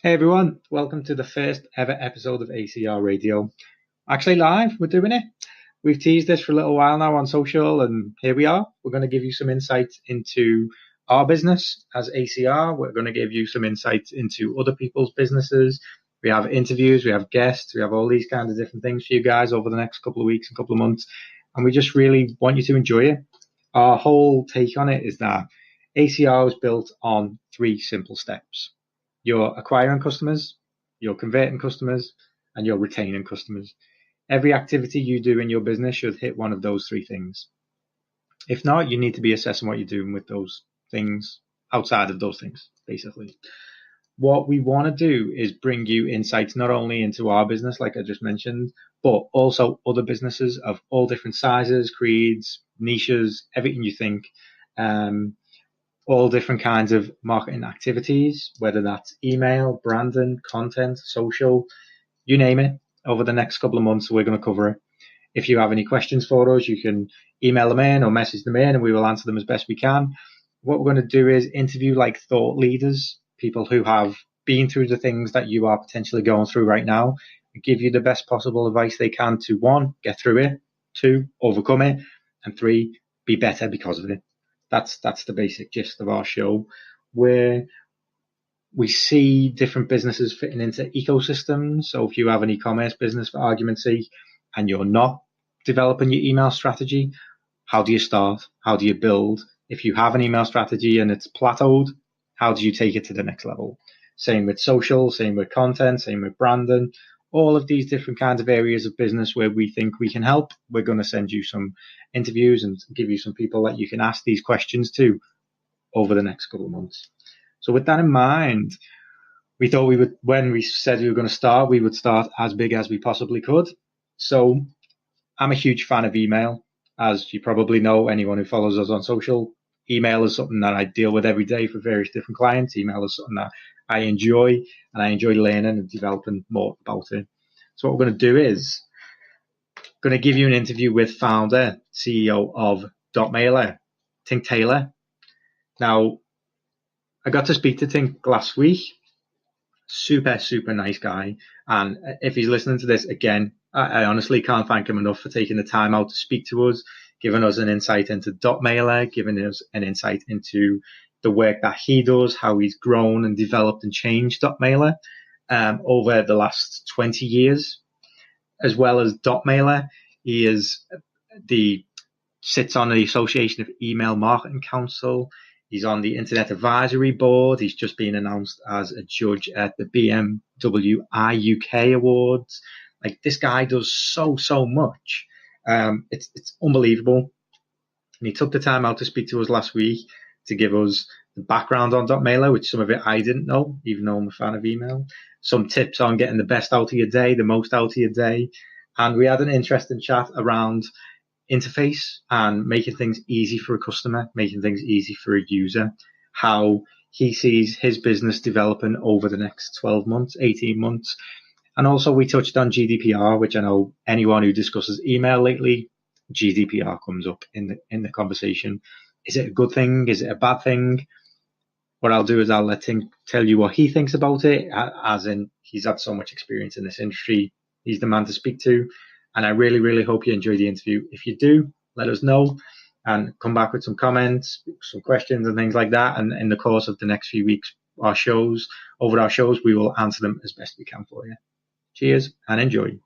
Hey everyone, welcome to the first ever episode of ACR Radio. Actually live, we're doing it. We've teased this for a little while now on social, and here we are. We're going to give you some insights into our business as ACR. We're going to give you some insights into other people's businesses. We have interviews, we have guests, we have all these kinds of different things for you guys over the next couple of weeks and couple of months. And we just really want you to enjoy it. Our whole take on it is that ACR is built on 3 simple steps. You're acquiring customers, you're converting customers, and you're retaining customers. Every activity you do in your business should hit one of those 3 things. If not, you need to be assessing what you're doing with those things outside of those things, basically. What we want to do is bring you insights not only into our business, like I just mentioned, but also other businesses of all different sizes, creeds, niches, everything you think. All different kinds of marketing activities, whether that's email, branding, content, social, you name it. Over the next couple of months, we're going to cover it. If you have any questions for us, you can email them in or message them in, and we will answer them as best we can. What we're going to do is interview like thought leaders, people who have been through the things that you are potentially going through right now, and give you the best possible advice they can to 1, get through it, 2, overcome it, and 3, be better because of it. That's the basic gist of our show, where we see different businesses fitting into ecosystems. So if you have an e-commerce business, for argument's sake, and you're not developing your email strategy, how do you start? How do you build? If you have an email strategy and it's plateaued, how do you take it to the next level? Same with social, same with content, same with branding. All of these different kinds of areas of business where we think we can help. We're going to send you some interviews and give you some people that you can ask these questions to over the next couple of months. So with that in mind, we thought we would, when we said we were going to start, we would start as big as we possibly could. So I'm a huge fan of email. As you probably know, anyone who follows us on social, email is something that I deal with every day for various different clients. Email is something that I enjoy, and I enjoy learning and developing more about it. So what we're going to do is going to give you an interview with founder, CEO of Dotmailer, Tink Taylor. Now, I got to speak to Tink last week. Super, super nice guy. And if he's listening to this again, I honestly can't thank him enough for taking the time out to speak to us, giving us an insight into Dotmailer, giving us an insight into the work that he does, how he's grown and developed and changed Dotmailer over the last 20 years. As well as Dotmailer, he sits on the Association of Email Marketing Council. He's on the Internet Advisory Board. He's just been announced as a judge at the BMW UK Awards. Like, this guy does so much. It's unbelievable. And he took the time out to speak to us last week to give us the background on Dotmailer, which some of it I didn't know, even though I'm a fan of email. Some tips on getting the best out of your day, the most out of your day. And we had an interesting chat around interface and making things easy for a customer, making things easy for a user, how he sees his business developing over the next 12 months, 18 months. And also we touched on GDPR, which I know anyone who discusses email lately, GDPR comes up in the conversation. Is it a good thing? Is it a bad thing? What I'll do is I'll let Tink tell you what he thinks about it, as in he's had so much experience in this industry. He's the man to speak to. And I really, really hope you enjoy the interview. If you do, let us know and come back with some comments, some questions and things like that. And in the course of the next few weeks, over our shows, we will answer them as best we can for you. Cheers and enjoy.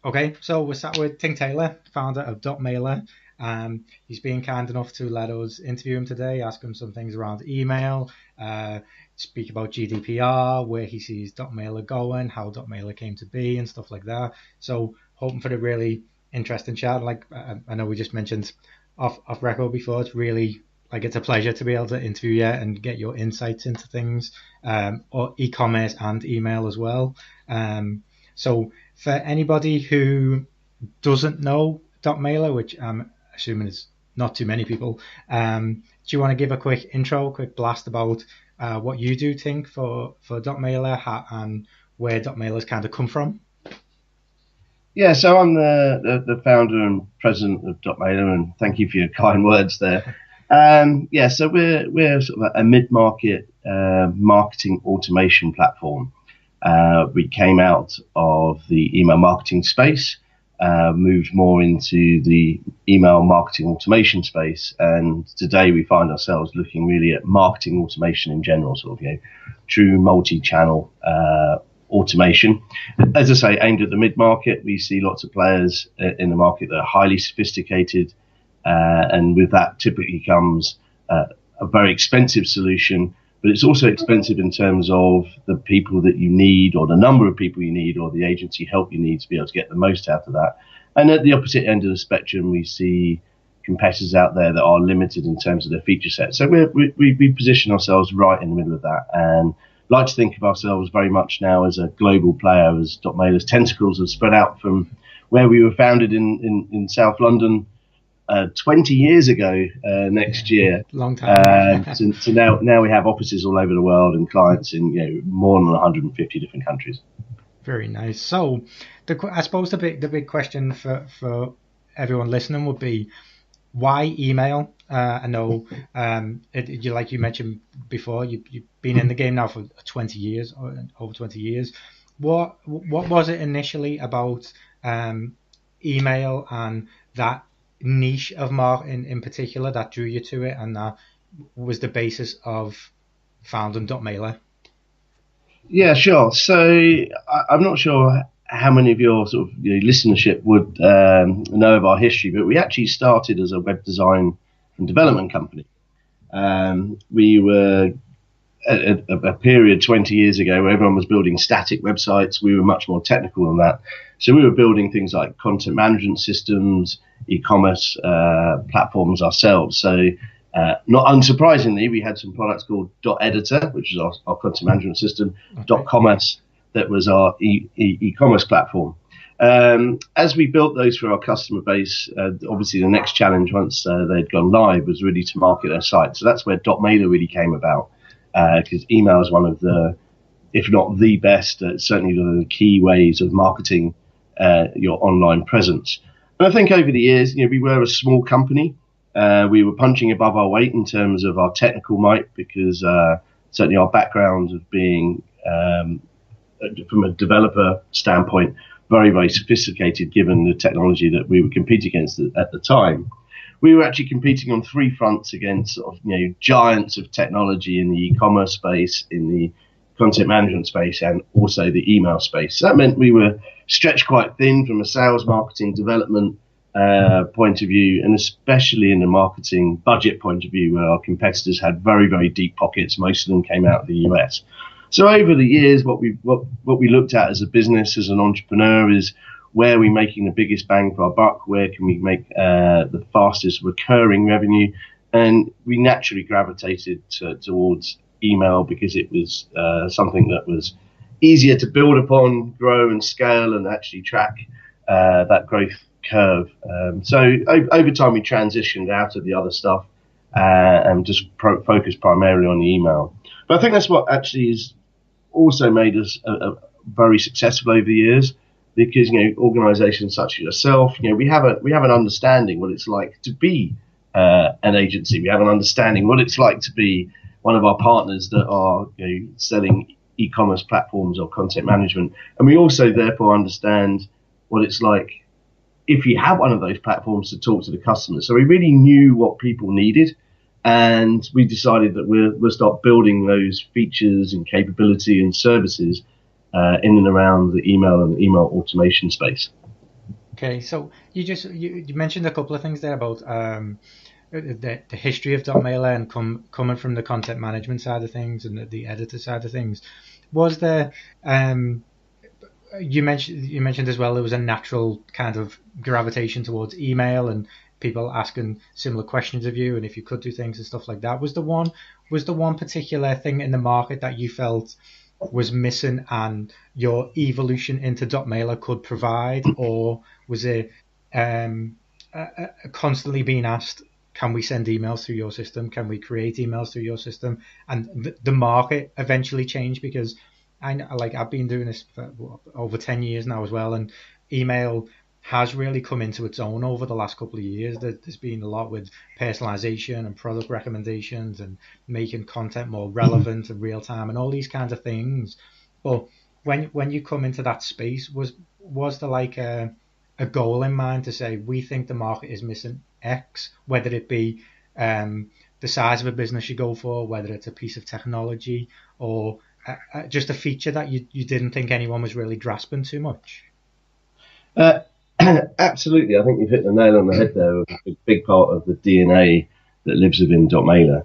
Okay, so we're sat with Tink Taylor, founder of Dotmailer. He's been kind enough to let us interview him today, ask him some things around email, speak about GDPR, where he sees Dotmailer going, how Dotmailer came to be and stuff like that. So hoping for a really interesting chat. Like I know we just mentioned off record before, it's really like it's a pleasure to be able to interview you and get your insights into things, or e-commerce and email as well. So for anybody who doesn't know Dotmailer, which I'm assuming is not too many people, do you want to give a quick intro, quick blast about what you do, Tink, for Dotmailer and where Dotmailer's kind of come from? Yeah, so I'm the founder and president of Dotmailer, and thank you for your kind words there. So we're sort of a mid-market marketing automation platform. We came out of the email marketing space, moved more into the email marketing automation space, and today we find ourselves looking really at marketing automation in general, sort of true multi-channel automation. As I say, aimed at the mid-market. We see lots of players in the market that are highly sophisticated. And with that typically comes a very expensive solution, but it's also expensive in terms of the people that you need, or the number of people you need, or the agency help you need to be able to get the most out of that. And at the opposite end of the spectrum, we see competitors out there that are limited in terms of their feature set. So we position ourselves right in the middle of that, and like to think of ourselves very much now as a global player, as Dotmailer's tentacles have spread out from where we were founded in South London 20 years ago next year. Long time. So now we have offices all over the world and clients in more than 150 different countries. Very nice. So I suppose the big question for everyone listening would be, why email? I know like you mentioned before, you've been in the game now for 20 years, or over 20 years. What was it initially about email and that niche of marketing in particular that drew you to it, and that was the basis of founding Dotmailer? Yeah, sure. So I'm not sure how many of your sort of listenership would know of our history, but we actually started as a web design and development company. We were at a period 20 years ago where everyone was building static websites. We were much more technical than that. So we were building things like content management systems, e-commerce platforms ourselves. So not unsurprisingly, we had some products called Editor, which is our content management system, okay. Commerce, that was our e-commerce platform. As we built those for our customer base, obviously the next challenge once they'd gone live was really to market their site. So that's where Dotmailer really came about, because email is one of the, if not the best, certainly one of the key ways of marketing your online presence. And I think over the years, we were a small company. We were punching above our weight in terms of our technical might, because certainly our background of being, from a developer standpoint, very, very sophisticated given the technology that we were competing against at the time. We were actually competing on three fronts against sort of, giants of technology in the e-commerce space, in the content management space, and also the email space. So that meant we were stretched quite thin from a sales, marketing, development point of view, and especially in the marketing budget point of view, where our competitors had very, very deep pockets. Most of them came out of the US. So over the years, what we looked at as a business, as an entrepreneur, is where are we making the biggest bang for our buck? Where can we make the fastest recurring revenue? And we naturally gravitated towards email because it was something that was easier to build upon, grow and scale, and actually track that growth curve. So over time, we transitioned out of the other stuff and just focused primarily on the email. But I think that's what actually has also made us very successful over the years, because organisations such as yourself, we have an understanding what it's like to be an agency. We have an understanding what it's like to be one of our partners that are selling e-commerce platforms or content management, and we also therefore understand what it's like if you have one of those platforms to talk to the customers. So we really knew what people needed. And we decided that we'll start building those features and capability and services in and around the email and the email automation space. Okay, so you mentioned a couple of things there about the history of Dotmailer and coming from the content management side of things and the editor side of things. Was there you mentioned as well there was a natural kind of gravitation towards email and people asking similar questions of you, and if you could do things and stuff like that. Was the one particular thing in the market that you felt was missing and your evolution into Dotmailer could provide, or was it constantly being asked, can we send emails through your system? Can we create emails through your system? And the market eventually changed, because I've been doing this for over 10 years now as well, and email has really come into its own over the last couple of years. There's been a lot with personalization and product recommendations and making content more relevant and real time and all these kinds of things. But when you come into that space, was there like a goal in mind to say we think the market is missing X, whether it be the size of a business you go for, whether it's a piece of technology or just a feature that you didn't think anyone was really grasping too much? Absolutely. I think you've hit the nail on the head there of a big part of the DNA that lives within Dotmailer.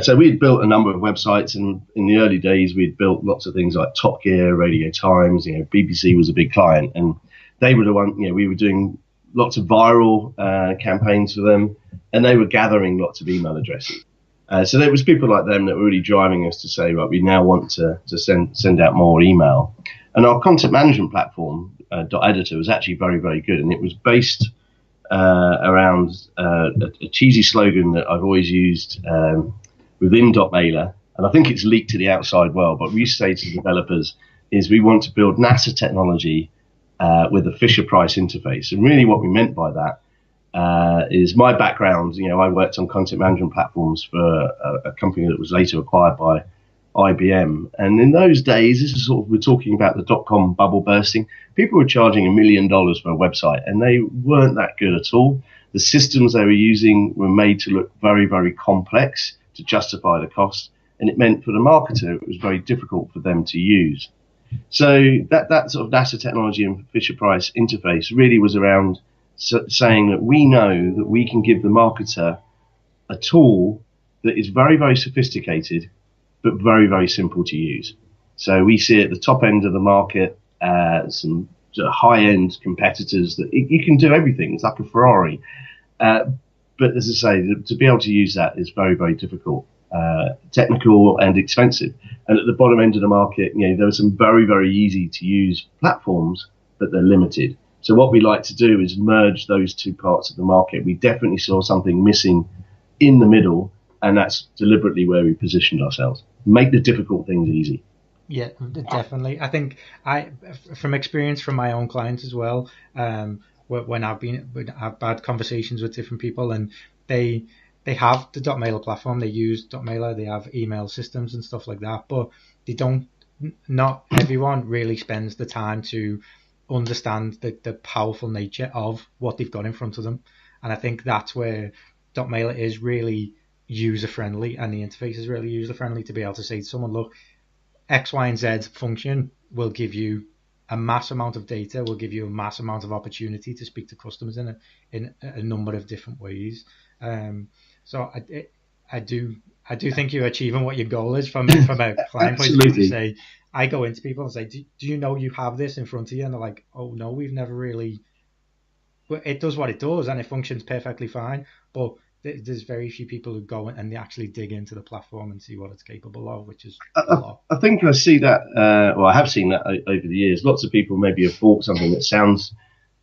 So we'd built a number of websites, and in the early days, we'd built lots of things like Top Gear, Radio Times, BBC was a big client, and they were the one, we were doing lots of viral campaigns for them, and they were gathering lots of email addresses. So there was people like them that were really driving us to say, right, we now want to send out more email. And our content management platform, .editor, was actually very, very good. And it was based around a cheesy slogan that I've always used within Dotmailer. And I think it's leaked to the outside world. But we used to say to developers is we want to build NASA technology with a Fisher-Price interface. And really what we meant by that is my background. I worked on content management platforms for a company that was later acquired by IBM. And in those days, this is we're talking about the dot-com bubble bursting. People were charging $1 million for a website, and they weren't that good at all. The systems they were using were made to look very, very complex to justify the cost. And it meant for the marketer, it was very difficult for them to use. So that sort of NASA technology and Fisher-Price interface really was around saying that we know that we can give the marketer a tool that is very, very sophisticated, but very, very simple to use. So we see at the top end of the market some high-end competitors that you can do everything. It's like a Ferrari. But as I say, to be able to use that is very, very difficult, technical and expensive. And at the bottom end of the market, there are some very, very easy to use platforms, but they're limited. So what we like to do is merge those two parts of the market. We definitely saw something missing in the middle, and that's deliberately where we positioned ourselves. Make the difficult things easy. Yeah, definitely. I think from experience from my own clients as well, when I've had conversations with different people, and they have the Dotmailer platform, they use Dotmailer, they have email systems and stuff like that, but not everyone really spends the time to understand the powerful nature of what they've got in front of them. And I think that's where Dotmailer is really user-friendly, and the interface is really user-friendly to be able to say to someone, look, X, Y, and Z function will give you a mass amount of data, will give you a mass amount of opportunity to speak to customers in a number of different ways. So I do think you're achieving what your goal is from a client point of view. To say, I go into people and say, do you know you have this in front of you? And they're like, oh no, we've never really. Well, it does what it does and it functions perfectly fine, but there's very few people who go and they actually dig into the platform and see what it's capable of, which is a lot. I think I see that, I have seen that over the years. Lots of people maybe have bought something that sounds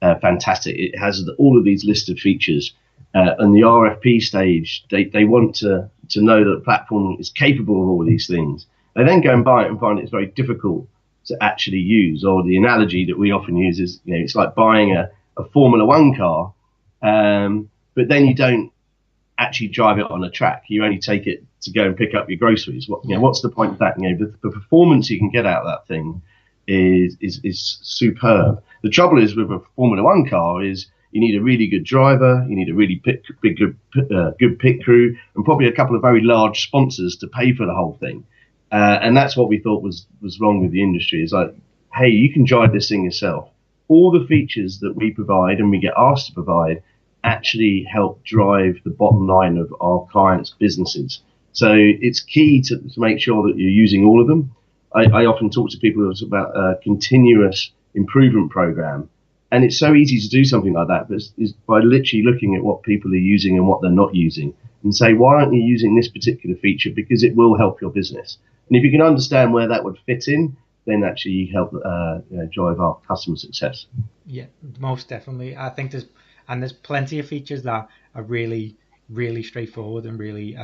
fantastic. It has all of these list of features. And the RFP stage, they want to know that the platform is capable of all these things. They then go and buy it and find it's very difficult to actually use. Or the analogy that we often use is, it's like buying a Formula One car, but then you don't actually drive it on a track. You only take it to go and pick up your groceries. What's the point of that? The performance you can get out of that thing is superb. The trouble is with a Formula One car is you need a really good driver, you need a really good pit crew, and probably a couple of very large sponsors to pay for the whole thing. And that's what we thought was wrong with the industry. It's like, hey, you can drive this thing yourself. All the features that we provide and we get asked to provide actually help drive the bottom line of our clients' businesses. So it's key to make sure that you're using all of them. I often talk to people about a continuous improvement program. And it's so easy to do something like that, but it's by literally looking at what people are using and what they're not using and say, why aren't you using this particular feature? Because it will help your business. And if you can understand where that would fit in, then actually you help drive our customer success. Yeah, most definitely. I think there's plenty of features that are really, really straightforward and really